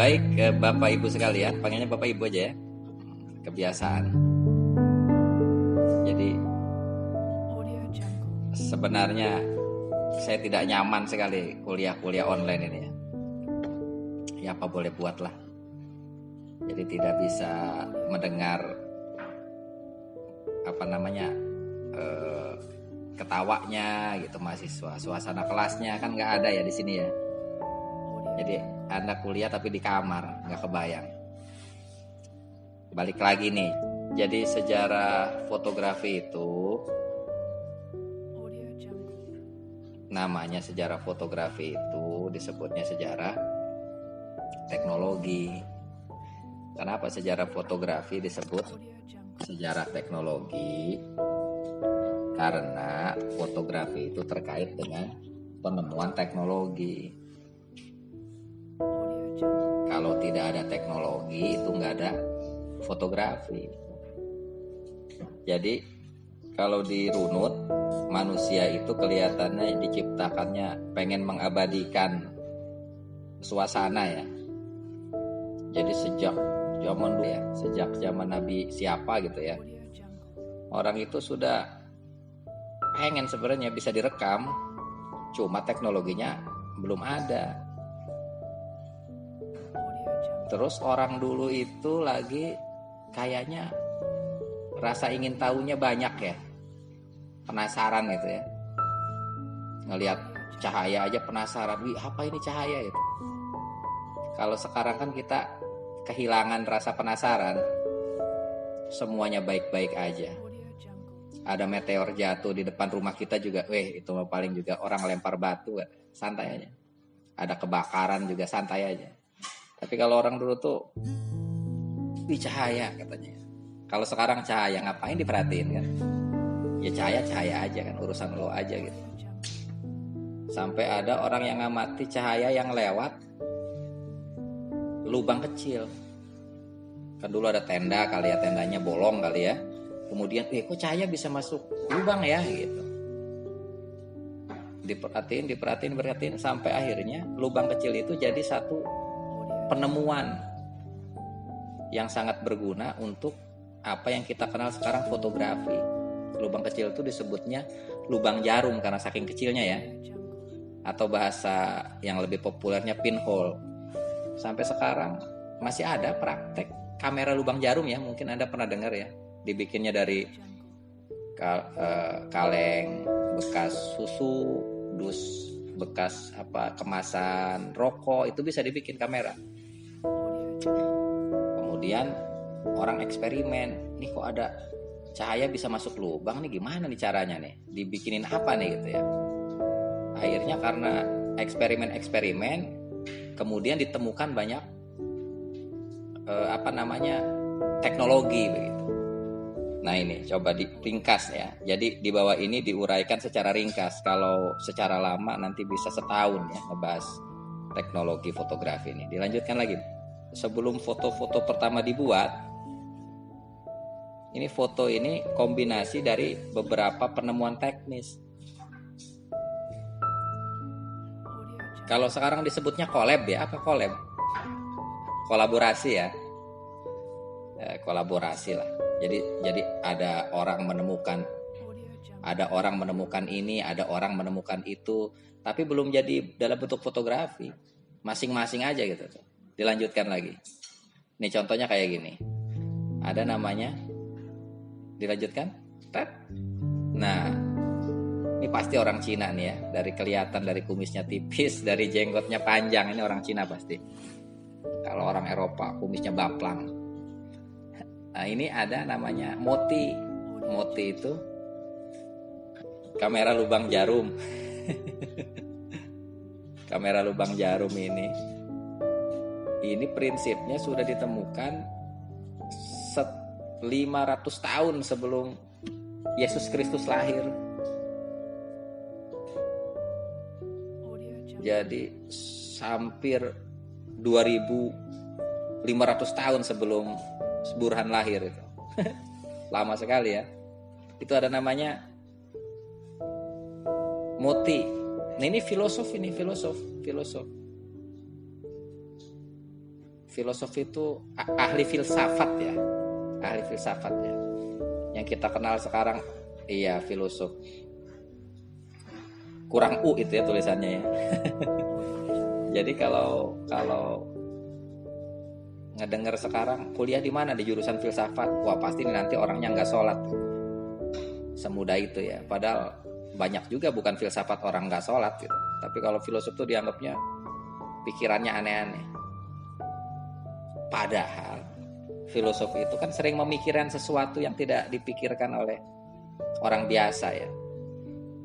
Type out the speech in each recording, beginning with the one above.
Baik, Bapak Ibu sekalian, panggilnya Bapak Ibu aja ya. Kebiasaan. Jadi sebenarnya saya tidak nyaman sekali kuliah-kuliah online ini ya. Ya apa boleh buatlah. Jadi tidak bisa mendengar ketawanya gitu mahasiswa. Suasana kelasnya kan nggak ada ya di sini ya. Jadi Anda kuliah tapi di kamar, nggak kebayang. Balik lagi nih. Jadi sejarah fotografi itu namanya sejarah fotografi itu disebutnya sejarah teknologi. Kenapa sejarah fotografi disebut sejarah teknologi? Karena fotografi itu terkait dengan penemuan teknologi. Kalau tidak ada teknologi itu nggak ada fotografi. Jadi kalau dirunut, manusia itu kelihatannya diciptakannya pengen mengabadikan suasana ya. Jadi sejak zaman dulu ya, sejak zaman Nabi siapa gitu ya, orang itu sudah pengen sebenarnya bisa direkam, cuma teknologinya belum ada. Terus orang dulu itu lagi kayaknya rasa ingin tahunya banyak ya, penasaran gitu ya, ngelihat cahaya aja penasaran, wih apa ini cahaya itu. Kalau sekarang kan kita kehilangan rasa penasaran, semuanya baik-baik aja. Ada meteor jatuh di depan rumah kita juga, itu mah paling juga orang lempar batu, santai aja. Ada kebakaran juga santai aja. Tapi kalau orang dulu tuh, cahaya katanya. Kalau sekarang cahaya ngapain diperhatiin kan? Ya cahaya aja kan, urusan lo aja gitu. Sampai ada orang yang ngamati cahaya yang lewat lubang kecil. Kan dulu ada tenda kali ya, tendanya bolong kali ya. Kemudian, kok cahaya bisa masuk lubang ya gitu. Diperhatiin sampai akhirnya lubang kecil itu jadi satu penemuan yang sangat berguna untuk apa yang kita kenal sekarang fotografi. Lubang kecil itu disebutnya lubang jarum karena saking kecilnya ya. Atau bahasa yang lebih populernya pinhole. Sampai sekarang masih ada praktek kamera lubang jarum ya, mungkin Anda pernah dengar ya. Dibikinnya dari kaleng bekas susu, dus bekas kemasan rokok, itu bisa dibikin kamera. Kemudian orang eksperimen, nih kok ada cahaya bisa masuk lubang nih, gimana nih caranya nih, dibikinin apa nih gitu ya. Akhirnya karena eksperimen kemudian ditemukan banyak teknologi begitu. Nah ini coba diringkas ya. Jadi di bawah ini diuraikan secara ringkas. Kalau secara lama nanti bisa setahun ya ngebahas teknologi fotografi ini. Dilanjutkan lagi. Sebelum foto-foto pertama dibuat, ini foto ini kombinasi dari beberapa penemuan teknis. Kalau sekarang disebutnya collab ya, apa collab? Kolaborasi ya. Kolaborasi lah. Jadi ada orang menemukan ini, ada orang menemukan itu, tapi belum jadi dalam bentuk fotografi. Masing-masing aja gitu. Dilanjutkan lagi. Ini contohnya kayak gini. Ada namanya. Dilanjutkan. Nah, ini pasti orang Cina nih ya. Dari kelihatan dari kumisnya tipis, dari jenggotnya panjang, ini orang Cina pasti. Kalau orang Eropa kumisnya baplang. Nah, ini ada namanya Moti. Moti itu kamera lubang jarum. Kamera lubang jarum ini prinsipnya sudah ditemukan 500 tahun sebelum Yesus Kristus lahir. Jadi hampir 2500 tahun sebelum Burhan lahir itu. Lama sekali ya. Itu ada namanya Moti. Nah, ini filosof. filosof itu ahli filsafat ya, ahli filsafat ya. Yang kita kenal sekarang, iya filosof. Kurang U itu ya tulisannya ya. Jadi kalau ngedenger sekarang kuliah di mana di jurusan filsafat, wah pasti nanti orangnya nggak sholat. Semudah itu ya. Padahal banyak juga bukan filsafat orang nggak sholat gitu. Tapi kalau filosof tuh dianggapnya pikirannya aneh-aneh. Padahal filosof itu kan sering memikirkan sesuatu yang tidak dipikirkan oleh orang biasa ya.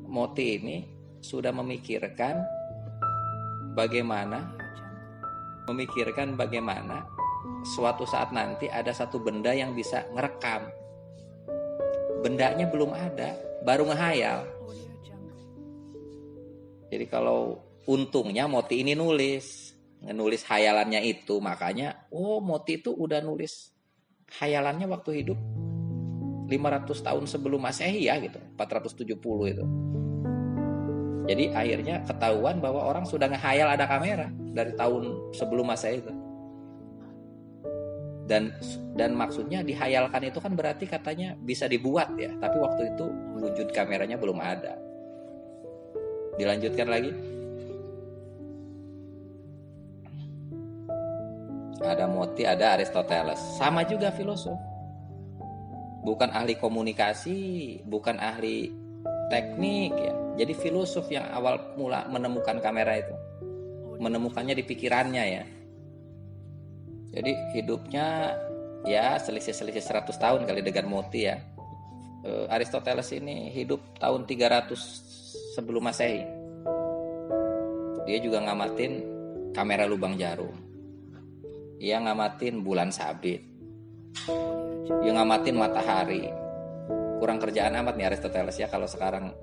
Moti ini sudah memikirkan bagaimana suatu saat nanti ada satu benda yang bisa ngerekam. Bendanya belum ada, baru ngehayal. Jadi kalau untungnya Moti ini nulis hayalannya itu, makanya Moti itu udah nulis hayalannya waktu hidup 500 tahun sebelum Masehi ya gitu, 470 itu. Jadi akhirnya ketahuan bahwa orang sudah ngehayal ada kamera dari tahun sebelum Masehi itu. Dan maksudnya dihayalkan itu kan berarti katanya bisa dibuat ya, tapi waktu itu wujud kameranya belum ada. Dilanjutkan lagi. Ada Moti, ada Aristoteles. Sama juga filosof. Bukan ahli komunikasi, bukan ahli teknik ya. Jadi filosof yang awal mula menemukan kamera itu. Menemukannya di pikirannya ya. Jadi hidupnya ya selisih 100 tahun kali dengan Moti ya. Aristoteles ini hidup tahun 300 sebelum Masehi. Dia juga ngamatin kamera lubang jarum. Dia ngamatin bulan sabit. Dia ngamatin matahari. Kurang kerjaan amat nih Aristoteles ya. Kalau sekarang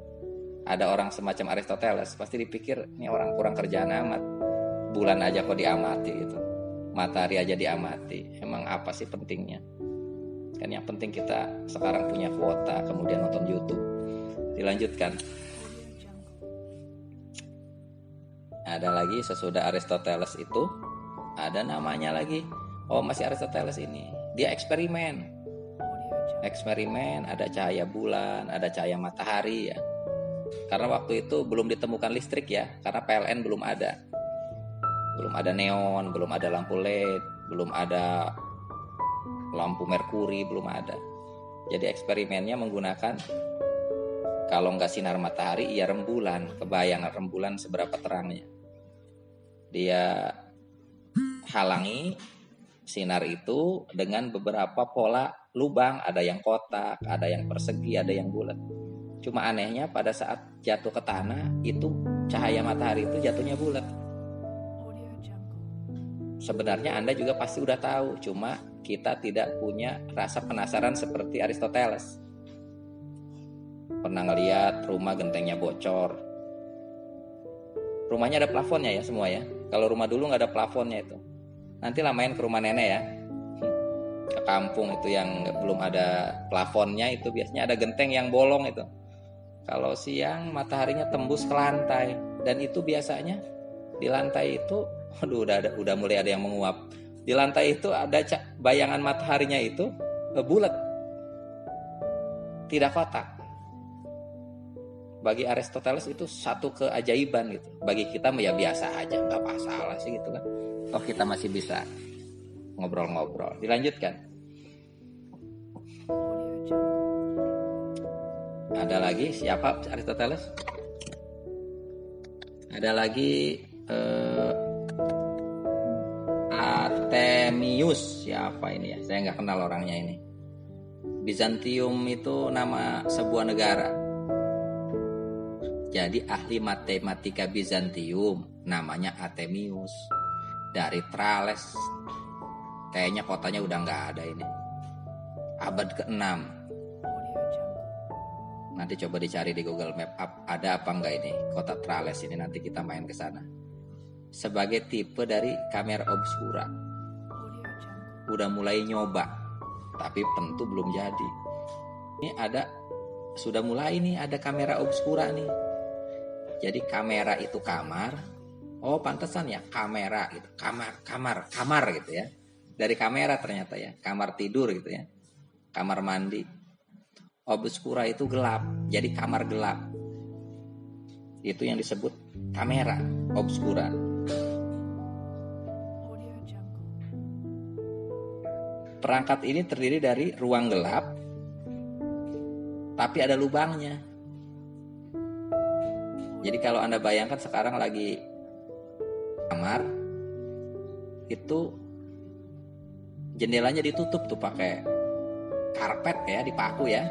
ada orang semacam Aristoteles pasti dipikir ini orang kurang kerjaan amat. Bulan aja kok diamati gitu. Matahari aja diamati. Emang apa sih pentingnya? Kan yang penting kita sekarang punya kuota, kemudian nonton YouTube. Dilanjutkan. Ada lagi sesudah Aristoteles itu, ada namanya lagi. Masih Aristoteles ini. Dia eksperimen. Eksperimen, ada cahaya bulan, ada cahaya matahari ya. Karena waktu itu belum ditemukan listrik ya, karena PLN belum ada. Belum ada neon, belum ada lampu LED, belum ada lampu merkuri, belum ada. Jadi eksperimennya menggunakan kalau nggak sinar matahari, ya rembulan. Kebayang rembulan seberapa terangnya. Dia halangi sinar itu dengan beberapa pola lubang. Ada yang kotak, ada yang persegi, ada yang bulat. Cuma anehnya pada saat jatuh ke tanah, itu cahaya matahari itu jatuhnya bulat. Sebenarnya Anda juga pasti udah tahu, cuma kita tidak punya rasa penasaran seperti Aristoteles. Pernah ngeliat rumah gentengnya bocor. Rumahnya ada plafonnya ya semua ya. Kalau rumah dulu nggak ada plafonnya itu. Nanti lah main ke rumah nenek ya. Ke kampung itu yang belum ada plafonnya itu biasanya ada genteng yang bolong itu. Kalau siang mataharinya tembus ke lantai dan itu biasanya di lantai itu udah mulai ada yang menguap. Di lantai itu ada bayangan mataharinya itu bulat. Tidak kotak. Bagi Aristoteles itu satu keajaiban gitu. Bagi kita ya biasa aja, nggak masalah sih gitu kan. Kita masih bisa ngobrol-ngobrol. Dilanjutkan. Ada lagi siapa Aristoteles? Ada lagi Artemius, siapa ini ya? Saya nggak kenal orangnya ini. Bizantium itu nama sebuah negara. Jadi ahli matematika Bizantium namanya Artemius dari Tralles. Kayaknya kotanya udah nggak ada ini. Abad ke-6. Nanti coba dicari di Google Map ada apa enggak ini kota Tralles ini, nanti kita main ke sana. Sebagai tipe dari kamera obscura. Udah mulai nyoba, tapi tentu belum jadi. Ini sudah mulai nih ada kamera obscura nih. Jadi kamera itu kamar, Oh pantesan ya kamera gitu, kamar gitu ya. Dari kamera ternyata ya, kamar tidur gitu ya, kamar mandi. Obscura itu gelap, jadi kamar gelap. Itu yang disebut kamera obscura. Perangkat ini terdiri dari ruang gelap, tapi ada lubangnya. Jadi kalau Anda bayangkan sekarang lagi kamar, itu jendelanya ditutup tuh pakai karpet ya, dipaku ya.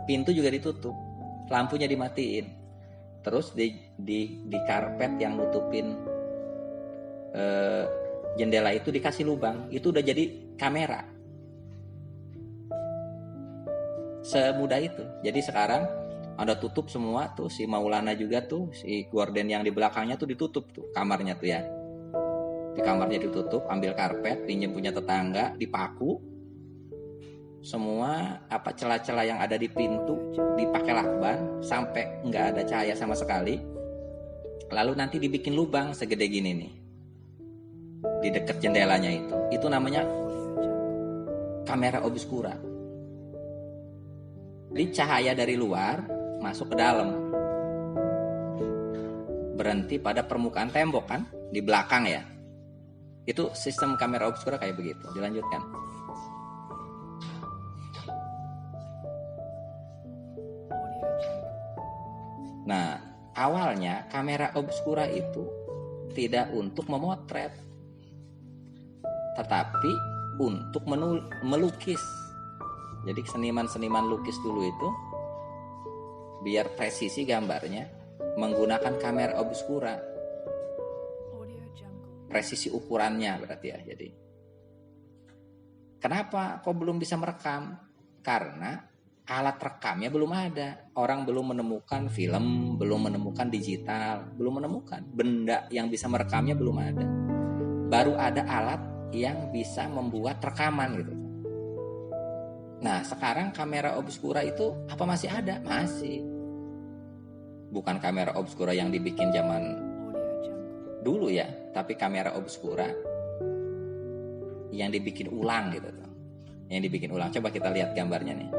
Pintu juga ditutup, lampunya dimatiin. Terus di karpet yang nutupin jendela itu dikasih lubang, itu udah jadi kamera. Semudah itu. Jadi sekarang Anda tutup semua tuh, si Maulana juga tuh, si gorden yang di belakangnya tuh ditutup tuh kamarnya tuh ya. Di kamarnya ditutup, ambil karpet, pinjam punya tetangga, dipaku. Semua apa celah-celah yang ada di pintu dipakai lakban sampai nggak ada cahaya sama sekali. Lalu nanti dibikin lubang segede gini nih di dekat jendelanya itu. Itu namanya kamera obscura. Jadi cahaya dari luar masuk ke dalam, berhenti pada permukaan tembok kan, di belakang ya. Itu sistem kamera obscura kayak begitu. Dilanjutkan. Nah, awalnya kamera obscura itu tidak untuk memotret, tetapi untuk melukis. Jadi seniman-seniman lukis dulu itu biar presisi gambarnya menggunakan kamera obscura. Presisi ukurannya berarti ya. Jadi kenapa kok belum bisa merekam? Karena alat rekamnya belum ada. Orang belum menemukan film, belum menemukan digital, belum menemukan benda yang bisa merekamnya, belum ada. Baru ada alat yang bisa membuat rekaman gitu. Nah sekarang kamera obscura itu apa masih ada? Masih. Bukan kamera obscura yang dibikin zaman dulu ya, tapi kamera obscura yang dibikin ulang gitu tuh. Yang dibikin ulang. Coba kita lihat gambarnya nih.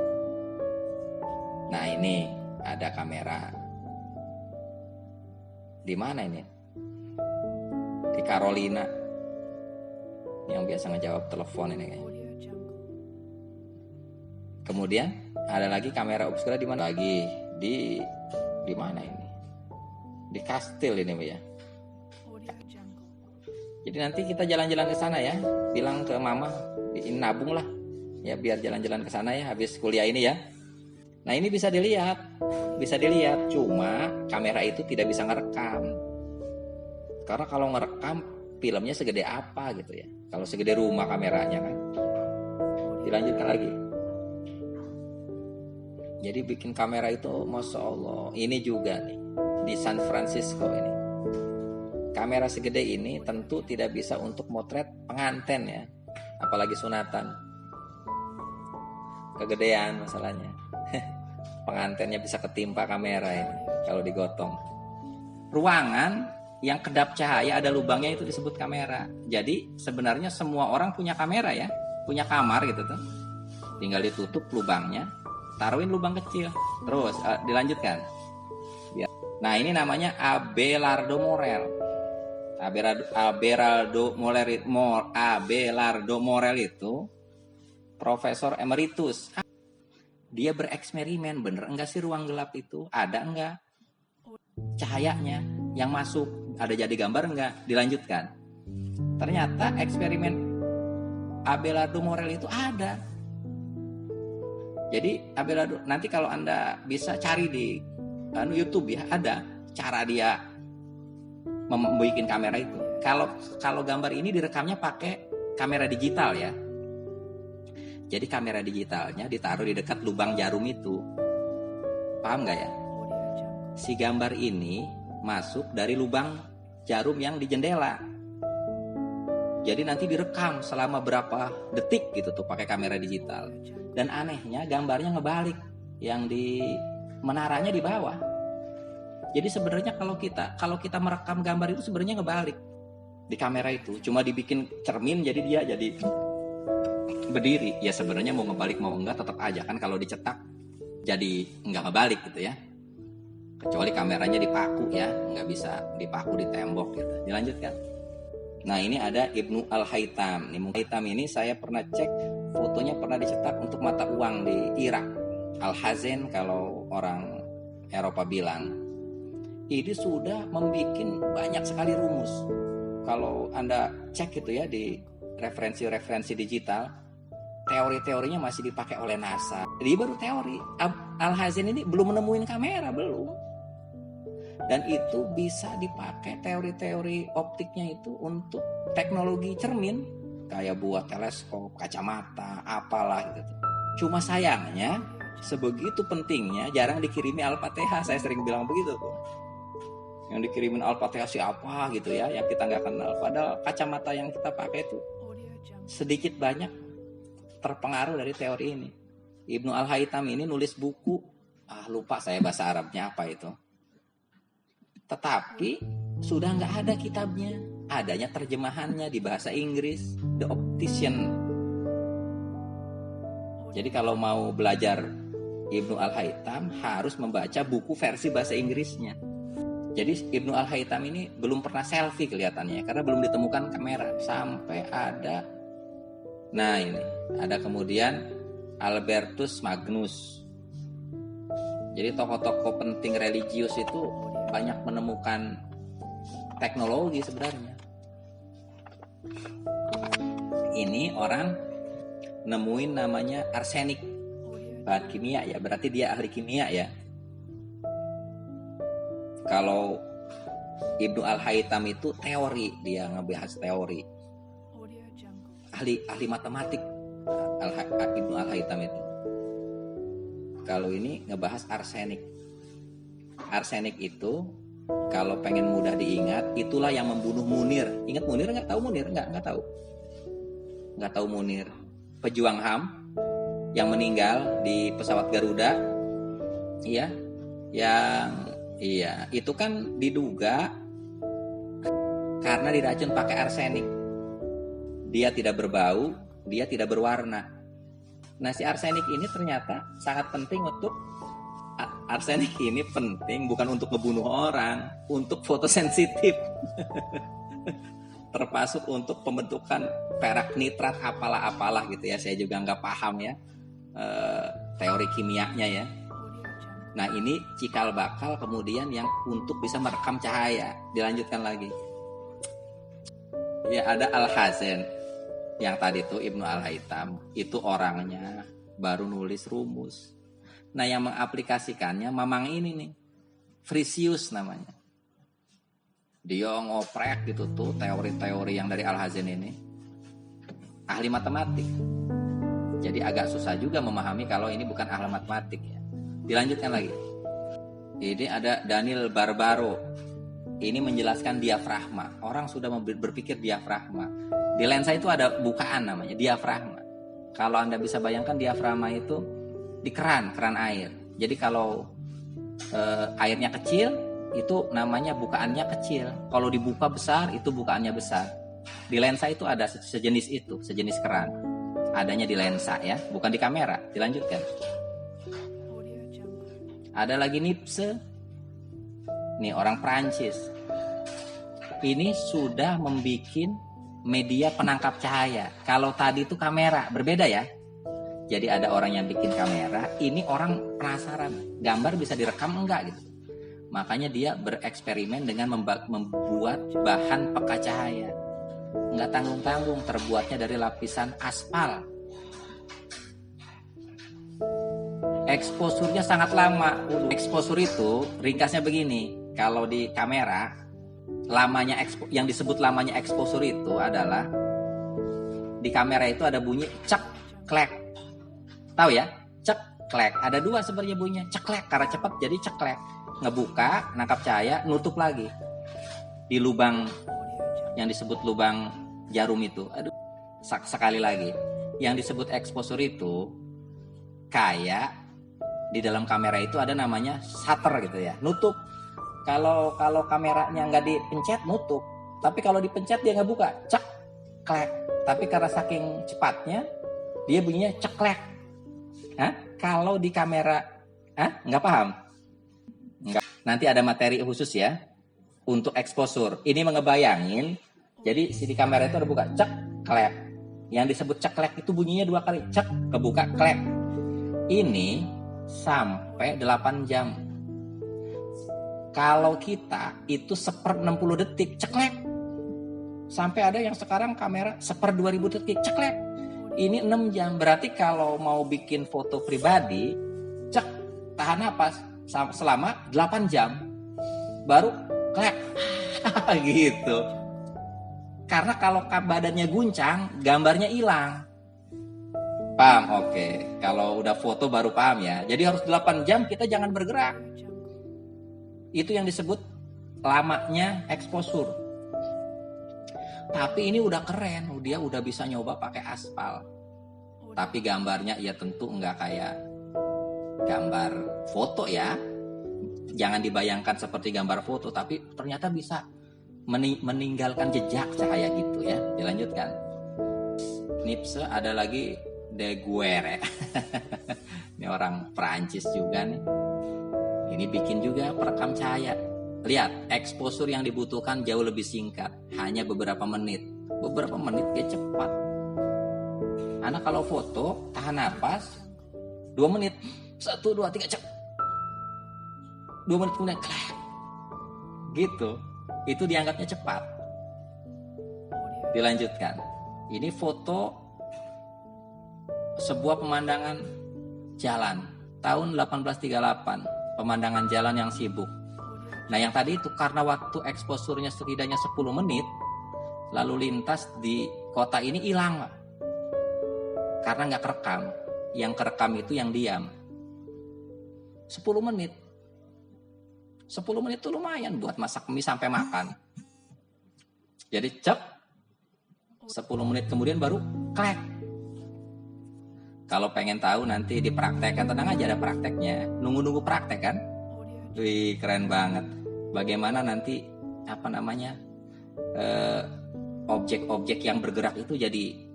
Nah ini ada kamera. Di mana ini? Di Carolina. Yang biasa ngejawab telepon ini kayaknya. Kemudian ada lagi kamera obscura di mana lagi? Di mana ini? Di kastil ini ya. Jadi nanti kita jalan-jalan ke sana ya. Bilang ke mama, nabung lah. Ya biar jalan-jalan ke sana ya habis kuliah ini ya. Nah ini bisa dilihat. Cuma kamera itu tidak bisa ngerekam. Karena kalau ngerekam filmnya segede apa gitu ya. Kalau segede rumah kameranya kan. Dilanjutkan lagi. Jadi bikin kamera itu Masya Allah. Ini juga nih di San Francisco ini. Kamera segede ini tentu tidak bisa untuk motret pengantin ya. Apalagi sunatan. Kegedean masalahnya. Pengantinnya bisa ketimpa kamera ini kalau digotong. Ruangan yang kedap cahaya ada lubangnya itu disebut kamera. Jadi sebenarnya semua orang punya kamera ya. Punya kamar gitu tuh. Tinggal ditutup lubangnya. Taruhin lubang kecil. Terus dilanjutkan. Nah ini namanya Abelardo Morel. Abelardo Morel itu Profesor Emeritus. Dia bereksperimen, bener enggak sih ruang gelap itu? Ada enggak cahayanya yang masuk? Ada jadi gambar enggak? Dilanjutkan. Ternyata eksperimen Abelardo Morel itu ada. Jadi Abelardo, nanti kalau Anda bisa cari di YouTube ya, ada cara dia membuat kamera itu. Kalau gambar ini direkamnya pakai kamera digital ya. Jadi kamera digitalnya ditaruh di dekat lubang jarum itu. Paham nggak ya? Si gambar ini masuk dari lubang jarum yang di jendela. Jadi nanti direkam selama berapa detik gitu tuh pakai kamera digital. Dan anehnya gambarnya ngebalik. Yang di menaranya di bawah. Jadi sebenarnya kalau kita merekam gambar itu sebenarnya ngebalik di kamera itu. Cuma dibikin cermin jadi dia jadi berdiri. Ya sebenarnya mau ngebalik mau enggak tetap aja kan, kalau dicetak jadi nggak ngebalik gitu ya. Kecuali kameranya dipaku ya, nggak bisa dipaku di tembok gitu. Dilanjutkan. Nah ini ada Ibnu Al-Haytham. Al-Haytham ini saya pernah cek fotonya, pernah dicetak untuk mata uang di Irak. Al-Hazen kalau orang Eropa bilang. Ini sudah membuat banyak sekali rumus. Kalau Anda cek gitu ya di referensi-referensi digital, teori-teorinya masih dipakai oleh NASA. Jadi baru teori. Al-Hazen ini belum menemuin kamera, belum. Dan itu bisa dipakai teori-teori optiknya itu untuk teknologi cermin. Kayak buat teleskop, kacamata, apalah gitu. Cuma sayangnya, sebegitu pentingnya jarang dikirimi Al-Fatihah. Saya sering bilang begitu tuh. Yang dikirimin Al-Fatihah siapa gitu ya, yang kita nggak kenal. Padahal kacamata yang kita pakai itu sedikit banyak terpengaruh dari teori ini. Ibnu Al-Haytham ini nulis buku, lupa saya bahasa Arabnya apa itu. Tetapi sudah nggak ada kitabnya, adanya terjemahannya di bahasa Inggris, The Optician. Jadi kalau mau belajar Ibnu Al-Haytham harus membaca buku versi bahasa Inggrisnya. Jadi Ibnu Al-Haytham ini belum pernah selfie kelihatannya karena belum ditemukan kamera sampai ada. Nah ini ada kemudian Albertus Magnus. Jadi tokoh-tokoh penting religius itu banyak menemukan teknologi sebenarnya. Ini orang nemuin namanya arsenik, bahan kimia ya, berarti dia ahli kimia ya. Kalau Ibnu Al-Haytham itu teori, dia ngebahas teori. Ahli matematik Ibnu Al-Haytham itu. Kalau ini ngebahas arsenik. Arsenik itu kalau pengen mudah diingat, itulah yang membunuh Munir. Ingat Munir nggak? Tahu Munir? Nggak tahu. Nggak tahu Munir. Pejuang HAM yang meninggal di pesawat Garuda. Iya. Iya, itu kan diduga karena diracun pakai arsenik. Dia tidak berbau, dia tidak berwarna. Nah, si arsenik ini ternyata sangat penting untuk arsenik ini penting bukan untuk ngebunuh orang, untuk fotosensitif. Termasuk untuk pembentukan perak nitrat apalah gitu ya. Saya juga nggak paham ya teori kimianya ya. Nah ini cikal bakal kemudian yang untuk bisa merekam cahaya. Dilanjutkan lagi. Ya ada Al-Hazen. Yang tadi tuh Ibnu Al-Haytham. Itu orangnya baru nulis rumus. Nah yang mengaplikasikannya mamang ini nih. Frisius namanya. Dia ngoprek gitu tuh teori-teori yang dari Al-Hazen ini. Ahli matematik. Jadi agak susah juga memahami kalau ini bukan ahli matematik ya. Dilanjutkan lagi. Ini ada Daniel Barbaro. Ini menjelaskan diafragma. Orang sudah berpikir diafragma. Di lensa itu ada bukaan namanya diafragma. Kalau Anda bisa bayangkan diafragma itu di keran air. Jadi kalau airnya kecil, itu namanya bukaannya kecil. Kalau dibuka besar, itu bukaannya besar. Di lensa itu ada sejenis itu, sejenis keran. Adanya di lensa ya, bukan di kamera. Dilanjutkan. Ada lagi Nipse. Nih orang Prancis. Ini sudah membuat media penangkap cahaya. Kalau tadi itu kamera, berbeda ya. Jadi ada orang yang bikin kamera, ini orang penasaran. Gambar bisa direkam enggak gitu. Makanya dia bereksperimen dengan membuat bahan peka cahaya. Enggak tanggung-tanggung, terbuatnya dari lapisan aspal. Eksposurnya sangat lama. Eksposur itu ringkasnya begini. Kalau di kamera, yang disebut lamanya eksposur itu adalah di kamera itu ada bunyi cek klek. Tahu ya? Cek klek. Ada dua sebenarnya bunyinya. Ceklek karena cepat jadi ceklek. Ngebuka, nangkap cahaya, nutup lagi. Di lubang yang disebut lubang jarum itu. Aduh, sekali lagi. Yang disebut eksposur itu kayak di dalam kamera itu ada namanya shutter gitu ya, nutup. Kalau kameranya nggak dipencet nutup, tapi kalau dipencet dia nggak buka, cek klek. Tapi karena saking cepatnya dia bunyinya ceklek. Hah? Kalau di kamera, nggak paham? Nggak. Nanti ada materi khusus ya untuk exposure. Ini mengebayangin, jadi di kamera itu ada buka cek klek. Yang disebut ceklek itu bunyinya 2 kali, cek kebuka klek. Ini sampai 8 jam. Kalau kita itu 1/60 detik ceklek. Sampai ada yang sekarang kamera 1/2000 detik ceklek. Ini 6 jam. Berarti kalau mau bikin foto pribadi, cek tahan napas selama 8 jam. Baru klek. Gitu. Karena kalau badannya guncang, gambarnya hilang. Paham? Oke. Kalau udah foto baru paham ya. Jadi harus 8 jam kita jangan bergerak. Itu yang disebut lamanya exposure. Tapi ini udah keren. Dia udah bisa nyoba pakai aspal. Tapi gambarnya ya tentu nggak kayak gambar foto ya. Jangan dibayangkan seperti gambar foto. Tapi ternyata bisa meninggalkan jejak cahaya gitu ya. Dilanjutkan. Nipse ada lagi De Guerre. Ini orang Perancis juga nih. Ini bikin juga perekam cahaya. Lihat, exposure yang dibutuhkan jauh lebih singkat, hanya beberapa menit. Beberapa menit dia cepat. Anak kalau foto tahan napas 2 menit. 1, 2, 3 cek. 2 menit kemudian klak. Gitu. Itu dianggapnya cepat. Dilanjutkan. Ini foto sebuah pemandangan jalan tahun 1838, pemandangan jalan yang sibuk. Nah, yang tadi itu karena waktu exposure-nya setidaknya 10 menit, lalu lintas di kota ini hilang. Karena nggak kerekam. Yang kerekam itu yang diam. 10 menit. 10 menit itu lumayan buat masak mie sampai makan. Jadi cep, 10 menit kemudian baru klek. Kalau pengen tahu nanti dipraktekkan, tenang aja ada prakteknya. Nunggu-nunggu praktek kan? Wih, keren banget. Bagaimana nanti objek-objek yang bergerak itu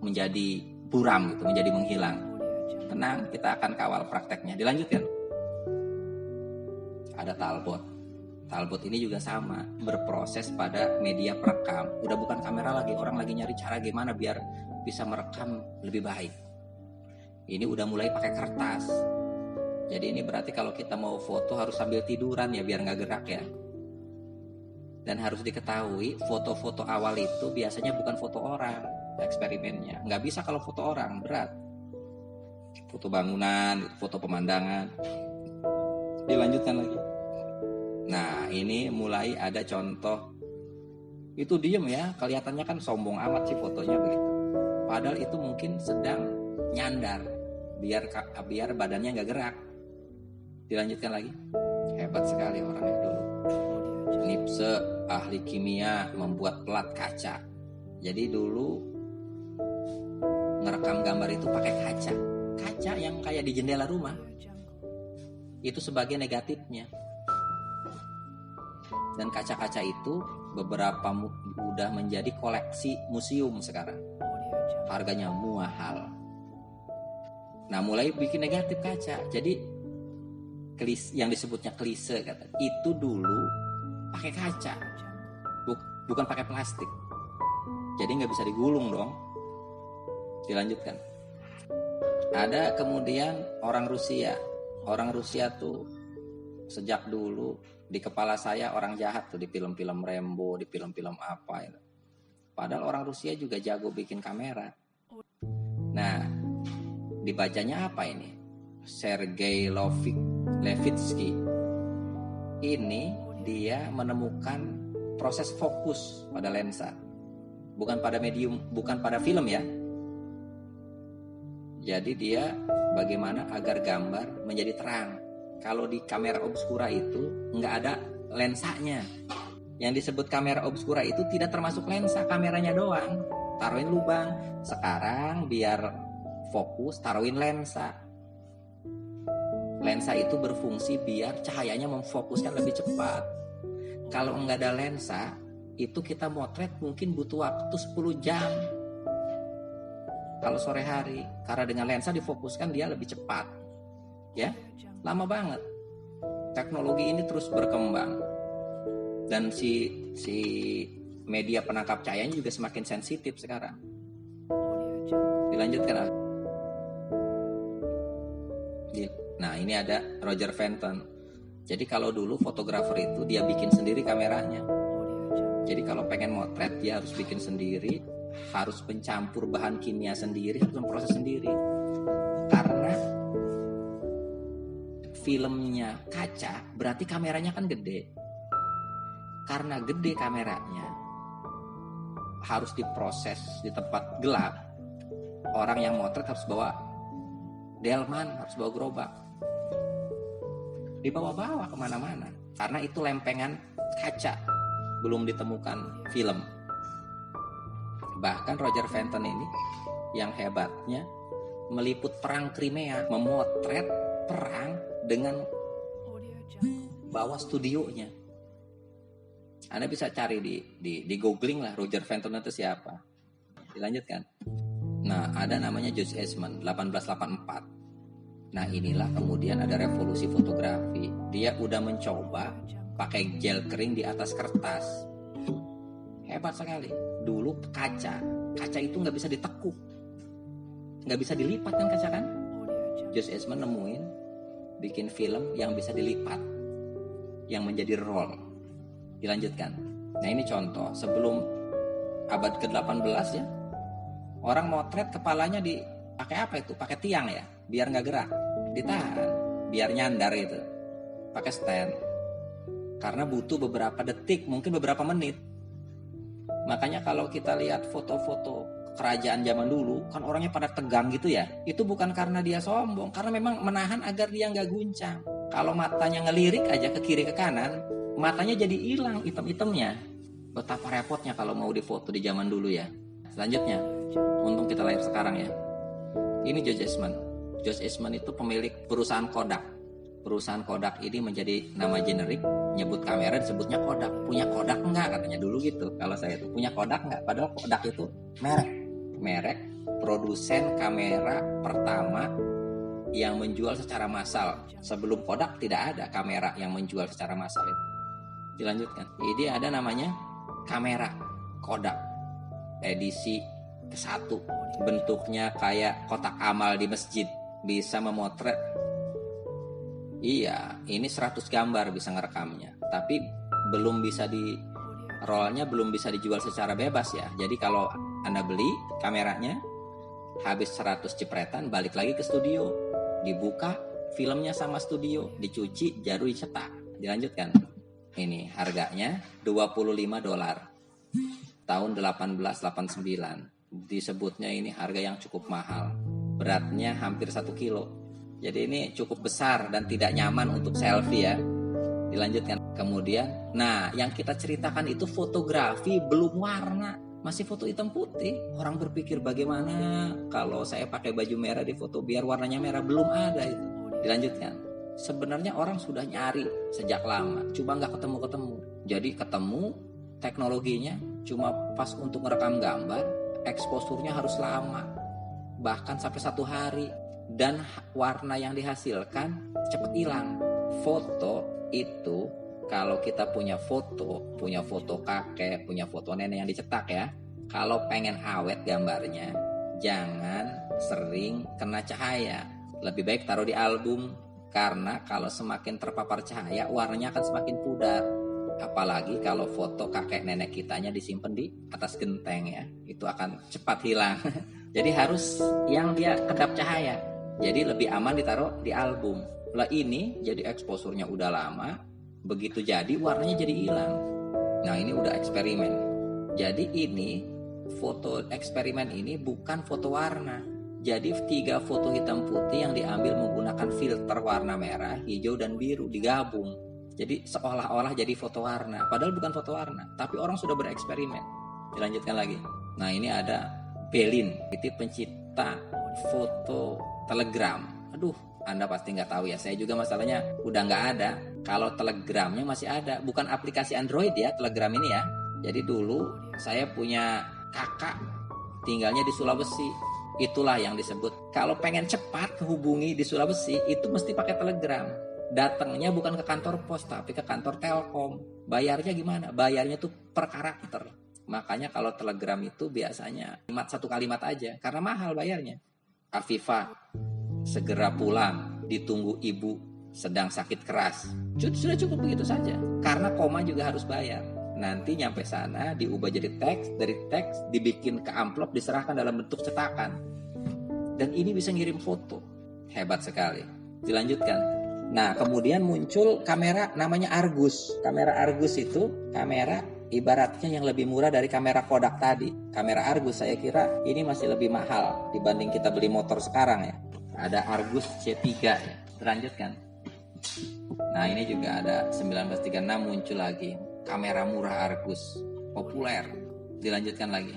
menjadi buram gitu, menjadi menghilang. Tenang, kita akan kawal prakteknya. Dilanjutkan. Ada Talbot. Talbot ini juga sama, berproses pada media perekam. Udah bukan kamera lagi, orang lagi nyari cara gimana biar bisa merekam lebih baik. Ini udah mulai pakai kertas. Jadi ini berarti kalau kita mau foto harus sambil tiduran ya biar nggak gerak ya. Dan harus diketahui foto-foto awal itu biasanya bukan foto orang eksperimennya. Nggak bisa kalau foto orang, berat. Foto bangunan, foto pemandangan. Dilanjutkan lagi. Nah, ini mulai ada contoh. Itu diem ya, kelihatannya kan sombong amat sih fotonya begitu. Padahal itu mungkin sedang nyandar, biar badannya nggak gerak. Dilanjutkan lagi. Hebat sekali orangnya dulu. Nipse, ahli kimia, membuat pelat kaca. Jadi dulu ngerekam gambar itu pakai kaca. Kaca yang kayak di jendela rumah. Itu sebagai negatifnya. Dan kaca-kaca itu beberapa udah menjadi koleksi museum sekarang. Harganya mahal. Nah, mulai bikin negatif kaca. Jadi yang disebutnya klise kata. Itu dulu pakai kaca. Bukan pakai plastik. Jadi nggak bisa digulung dong. Dilanjutkan. Ada kemudian orang Rusia. Orang Rusia tuh sejak dulu di kepala saya orang jahat tuh di film-film Rambo, di film-film apa itu. Padahal orang Rusia juga jago bikin kamera. Nah, dibacanya apa ini? Sergei Levitsky. Ini dia menemukan proses fokus pada lensa. Bukan pada medium, bukan pada film ya. Jadi dia bagaimana agar gambar menjadi terang. Kalau di kamera obscura itu nggak ada lensanya. Yang disebut kamera obscura itu tidak termasuk lensa, kameranya doang. Taruhin lubang. Sekarang biar fokus, taruhin lensa. Lensa itu berfungsi biar cahayanya memfokuskan lebih cepat. Kalau nggak ada lensa, itu kita motret mungkin butuh waktu 10 jam. Kalau sore hari, karena dengan lensa difokuskan dia lebih cepat. Ya, lama banget. Teknologi ini terus berkembang. Dan si media penangkap cahayanya juga semakin sensitif sekarang. Dilanjutkan. Nah, ini ada Roger Fenton. Jadi kalau dulu fotografer itu dia bikin sendiri kameranya. Jadi kalau pengen motret dia harus bikin sendiri, harus pencampur bahan kimia sendiri, harus memproses sendiri. Karena filmnya kaca, berarti kameranya kan gede. Karena gede kameranya, harus diproses di tempat gelap. Orang yang motret harus bawa delman, harus bawa gerobak. Dibawa-bawa kemana-mana. Karena itu lempengan kaca, belum ditemukan film. Bahkan Roger Fenton ini yang hebatnya meliput perang Crimea, memotret perang dengan bawa studionya. Anda bisa cari di googling lah Roger Fenton itu siapa. Dilanjutkan. Nah, ada namanya George Eastman 1884. Nah, inilah kemudian ada revolusi fotografi. Dia udah mencoba pakai gel kering di atas kertas. Hebat sekali. Dulu kaca itu nggak bisa ditekuk, nggak bisa dilipat kan kaca kan. George Eastman nemuin bikin film yang bisa dilipat, yang menjadi roll. Dilanjutkan. Nah, ini contoh sebelum abad ke-18 ya. Orang motret kepalanya dipakai apa itu? Pakai tiang ya, biar nggak gerak, ditahan, biar nyandar itu. Pakai stand. Karena butuh beberapa detik, mungkin beberapa menit. Makanya kalau kita lihat foto-foto kerajaan zaman dulu, kan orangnya pada tegang gitu ya. Itu bukan karena dia sombong, karena memang menahan agar dia nggak guncang. Kalau matanya ngelirik aja ke kiri ke kanan, matanya jadi hilang item-itemnya. Betapa repotnya kalau mau difoto di zaman dulu ya. Selanjutnya, untung kita lahir sekarang ya. Ini George Eastman. George Eastman itu pemilik perusahaan Kodak. Perusahaan Kodak ini menjadi nama generik, nyebut kamera disebutnya Kodak. Punya Kodak enggak katanya dulu gitu. Kalau saya itu punya Kodak enggak? Padahal Kodak itu merek produsen kamera pertama yang menjual secara massal. Sebelum Kodak tidak ada kamera yang menjual secara massal itu. Dilanjutkan. Ini ada namanya kamera Kodak edisi ke-1. Bentuknya kayak kotak amal di masjid, bisa memotret. Iya, ini 100 gambar bisa ngerekamnya. Tapi belum bisa di rollnya, belum bisa dijual secara bebas ya. Jadi kalau Anda beli kameranya, habis 100 jepretan, balik lagi ke studio, dibuka filmnya sama studio, dicuci, baru dicetak. Dilanjutkan. Ini harganya $25 tahun 1889. Disebutnya ini harga yang cukup mahal. Beratnya hampir 1 kilo. Jadi ini cukup besar dan tidak nyaman untuk selfie ya. Dilanjutkan. Kemudian, nah yang kita ceritakan itu fotografi belum warna. Masih foto hitam putih. Orang berpikir bagaimana kalau saya pakai baju merah di foto biar warnanya merah. Belum ada itu. Dilanjutkan. Sebenarnya orang sudah nyari sejak lama, cuma nggak ketemu-ketemu. Jadi ketemu teknologinya cuma pas untuk merekam gambar, eksposurnya harus lama, bahkan sampai 1 hari, dan warna yang dihasilkan cepat hilang. Foto itu kalau kita punya foto kakek, punya foto nenek yang dicetak ya, kalau pengen awet gambarnya, jangan sering kena cahaya. Lebih baik taruh di album. Karena kalau semakin terpapar cahaya, warnanya akan semakin pudar. Apalagi kalau foto kakek nenek kitanya disimpan di atas genteng ya, itu akan cepat hilang. Jadi harus yang dia kedap cahaya. Jadi lebih aman ditaruh di album. Lah ini jadi eksposurnya udah lama, begitu jadi warnanya jadi hilang. Nah ini udah eksperimen. Jadi ini foto eksperimen ini bukan foto warna. Jadi 3 foto hitam putih yang diambil menggunakan filter warna merah, hijau, dan biru digabung. Jadi seolah-olah jadi foto warna. Padahal bukan foto warna. Tapi orang sudah bereksperimen. Dilanjutkan lagi. Nah ini ada Belin. Itu pencipta foto telegram. Aduh, Anda pasti nggak tahu ya. Saya juga masalahnya udah nggak ada. Kalau Telegramnya masih ada, bukan aplikasi Android ya Telegram ini ya. Jadi dulu saya punya kakak tinggalnya di Sulawesi. Itulah yang disebut kalau pengen cepat kehubungi di Sulawesi itu mesti pakai Telegram. Datangnya bukan ke kantor pos tapi ke kantor Telkom. Bayarnya gimana? Bayarnya tuh per karakter. Makanya kalau Telegram itu biasanya satu kalimat aja karena mahal bayarnya. Afifah, segera pulang, ditunggu ibu sedang sakit keras. Sudah cukup begitu saja. Karena koma juga harus bayar. Nanti nyampe sana diubah jadi teks, dari teks dibikin ke amplop, diserahkan dalam bentuk cetakan. Dan ini bisa ngirim foto. Hebat sekali. Dilanjutkan. Nah, kemudian muncul kamera namanya Argus. Kamera Argus itu kamera ibaratnya yang lebih murah dari kamera Kodak tadi. Kamera Argus saya kira ini masih lebih mahal dibanding kita beli motor sekarang ya. Ada Argus C3 ya. Dilanjutkan. Nah, ini juga ada 1936 muncul lagi. Kamera murah Argus. Populer. Dilanjutkan lagi.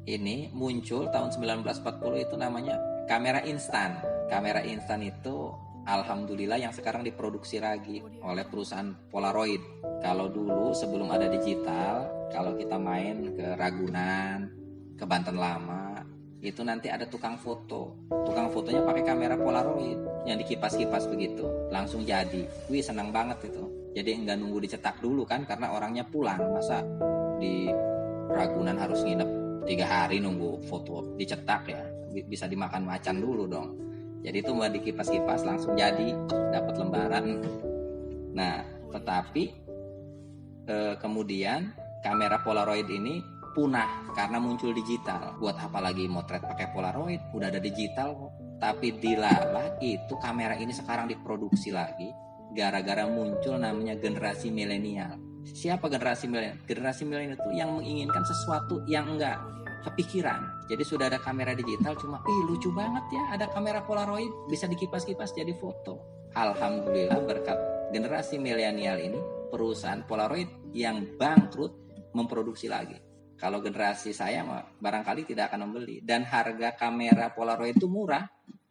Ini muncul tahun 1940 itu namanya kamera instan. Kamera instan itu alhamdulillah yang sekarang diproduksi lagi oleh perusahaan Polaroid. Kalau dulu sebelum ada digital, kalau kita main ke Ragunan, ke Banten Lama, itu nanti ada tukang foto. Tukang fotonya pakai kamera Polaroid yang dikipas-kipas begitu, langsung jadi. Wih, senang banget itu. Jadi enggak nunggu dicetak dulu kan, karena orangnya pulang. Masa di Ragunan harus nginep 3 hari nunggu foto dicetak ya? Bisa dimakan macan dulu dong. Jadi itu mau dikipas-kipas langsung jadi, dapat lembaran. Nah, tetapi kemudian kamera Polaroid ini punah karena muncul digital. Buat apa lagi motret pakai Polaroid? Udah ada digital kok. Tapi dilala itu kamera ini sekarang diproduksi lagi gara-gara muncul namanya generasi milenial. Siapa generasi milenial? Generasi milenial itu yang menginginkan sesuatu yang enggak kepikiran. Jadi sudah ada kamera digital cuma lucu banget ya ada kamera Polaroid bisa dikipas-kipas jadi foto. Alhamdulillah berkat generasi milenial ini perusahaan Polaroid yang bangkrut memproduksi lagi. Kalau generasi saya barangkali tidak akan membeli. Dan harga kamera Polaroid itu murah,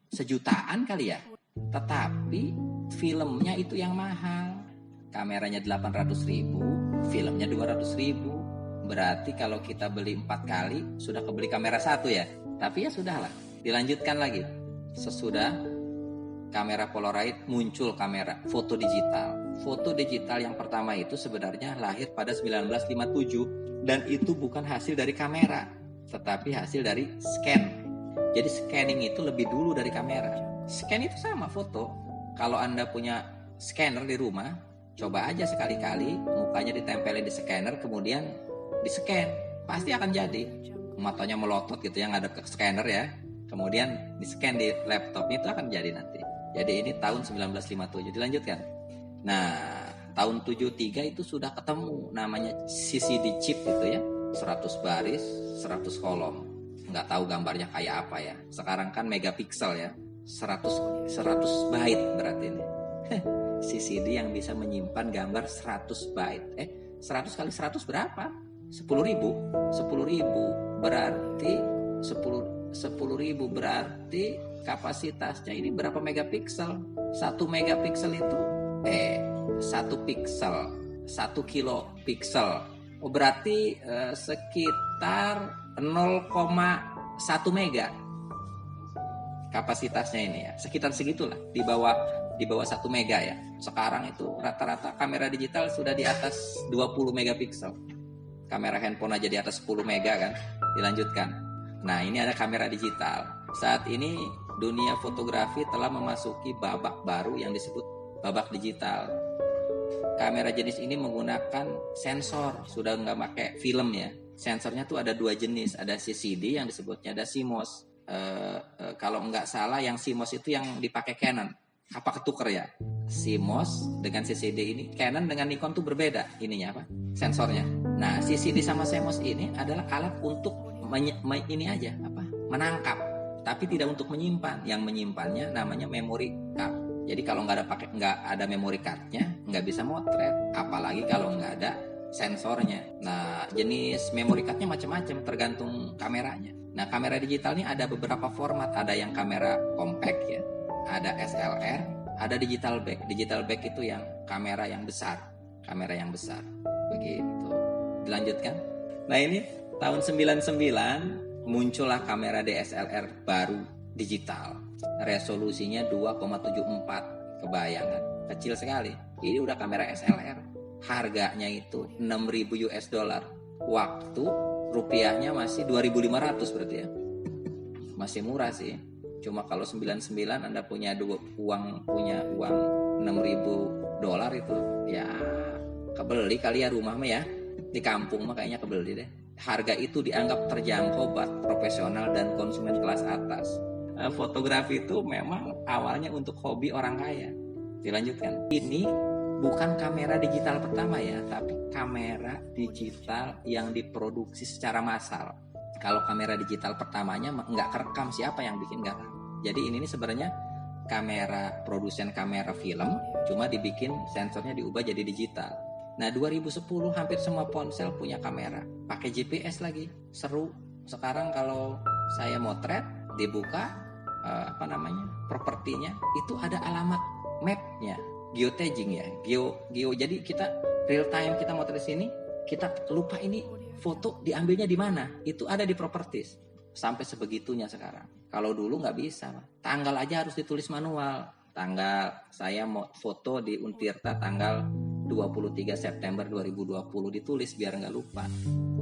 sejutaan kali ya. Tetapi filmnya itu yang mahal. Kameranya 800.000, filmnya 200.000. Berarti kalau kita beli 4 kali sudah kebeli kamera 1 ya. Tapi ya sudahlah, dilanjutkan lagi. Sesudah kamera Polaroid muncul kamera foto digital. Foto digital yang pertama itu sebenarnya lahir pada 1957 dan itu bukan hasil dari kamera, tetapi hasil dari scan. Jadi scanning itu lebih dulu dari kamera. Scan itu sama foto. Kalau Anda punya scanner di rumah, coba aja sekali-kali mukanya ditempelin di scanner kemudian di-scan, pasti akan jadi. Matanya melotot gitu yang ada ke scanner ya. Kemudian di-scan di laptop itu akan jadi nanti. Jadi ini tahun 1957. Dilanjutkan. Nah, tahun 73 itu sudah ketemu namanya CCD chip itu ya. 100 baris, 100 kolom. Nggak tahu gambarnya kayak apa ya. Sekarang kan megapiksel ya. 100 byte berarti ini. CCD yang bisa menyimpan gambar 100 byte. 100 kali 100 berapa? 10.000 berarti 10.000 berarti kapasitasnya ini berapa megapiksel? 1 megapiksel itu 1 piksel 1 kilopiksel. Berarti sekitar 0,1 mega kapasitasnya ini ya. Sekitar segitulah, di bawah 1 mega ya. Sekarang itu rata-rata kamera digital sudah di atas 20 megapiksel. Kamera handphone aja di atas 10 mega kan. Dilanjutkan. Nah, ini ada kamera digital. Saat ini dunia fotografi telah memasuki babak baru yang disebut babak digital. Kamera jenis ini menggunakan sensor, sudah nggak pakai film ya. Sensornya tuh ada 2 jenis, ada CCD yang disebutnya ada CMOS. Kalau nggak salah yang CMOS itu yang dipakai Canon. Apa ketuker ya? CMOS dengan CCD ini, Canon dengan Nikon tuh berbeda ininya apa? Sensornya. Nah, CCD sama CMOS ini adalah alat untuk ini aja apa? Menangkap, tapi tidak untuk menyimpan. Yang menyimpannya namanya memory card. Jadi kalau nggak ada memory cardnya, nggak bisa motret. Apalagi kalau nggak ada sensornya. Nah, jenis memory cardnya macam-macam tergantung kameranya. Nah, kamera digital ini ada beberapa format. Ada yang kamera compact ya, ada SLR, ada digital back. Digital back itu yang kamera yang besar. Begitu. Dilanjutkan. Nah ini tahun 99 muncullah kamera DSLR baru digital. Resolusinya 2,74. Kebayangan. Kecil sekali. Ini udah kamera SLR. Harganya itu 6.000 US dollar. Waktu rupiahnya masih 2.500 berarti ya. Masih murah sih. Cuma kalau 99 Anda punya uang 6.000 dolar itu ya kebeli kali ya rumah mah ya. Di kampung mah kayaknya kebeli deh. Harga itu dianggap terjangkau buat profesional dan konsumen kelas atas. Fotografi itu memang awalnya untuk hobi orang kaya. Dilanjutkan. Ini bukan kamera digital pertama ya, tapi kamera digital yang diproduksi secara massal. Kalau kamera digital pertamanya nggak kerekam, siapa yang bikin nggak tahu. Jadi ini sebenarnya kamera produsen kamera film, cuma dibikin sensornya diubah jadi digital. Nah 2010 hampir semua ponsel punya kamera, pakai GPS lagi, seru. Sekarang kalau saya motret, dibuka propertinya, itu ada alamat mapnya, geotagging ya, geo. Jadi kita real time kita motret sini, kita lupa ini foto diambilnya di mana, itu ada di properties. Sampai sebegitunya sekarang. Kalau dulu nggak bisa, tanggal aja harus ditulis manual. Tanggal saya mau foto di Untirta tanggal 23 September 2020 ditulis biar nggak lupa.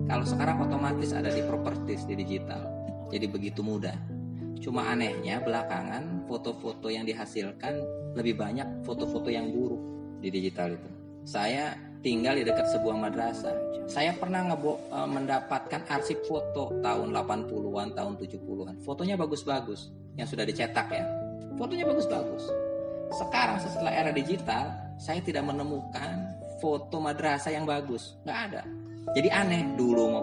Kalau sekarang otomatis ada di properties di digital. Jadi begitu mudah. Cuma anehnya belakangan foto-foto yang dihasilkan lebih banyak foto-foto yang buruk di digital itu. Saya tinggal di dekat sebuah madrasah. Saya pernah mendapatkan arsip foto tahun 80-an, tahun 70-an. Fotonya bagus-bagus, yang sudah dicetak ya. Fotonya bagus-bagus. Sekarang setelah era digital, saya tidak menemukan foto madrasah yang bagus. Nggak ada. Jadi aneh, dulu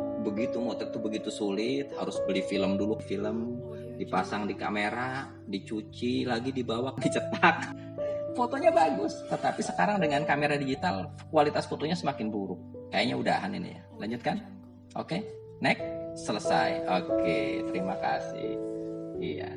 motret itu begitu sulit, harus beli film dulu, film dipasang di kamera, dicuci, lagi dibawa, dicetak. Fotonya bagus, tetapi sekarang dengan kamera digital kualitas fotonya semakin buruk. Kayaknya udahan ini ya. Lanjutkan. Oke, next. Selesai. Oke, terima kasih. Iya.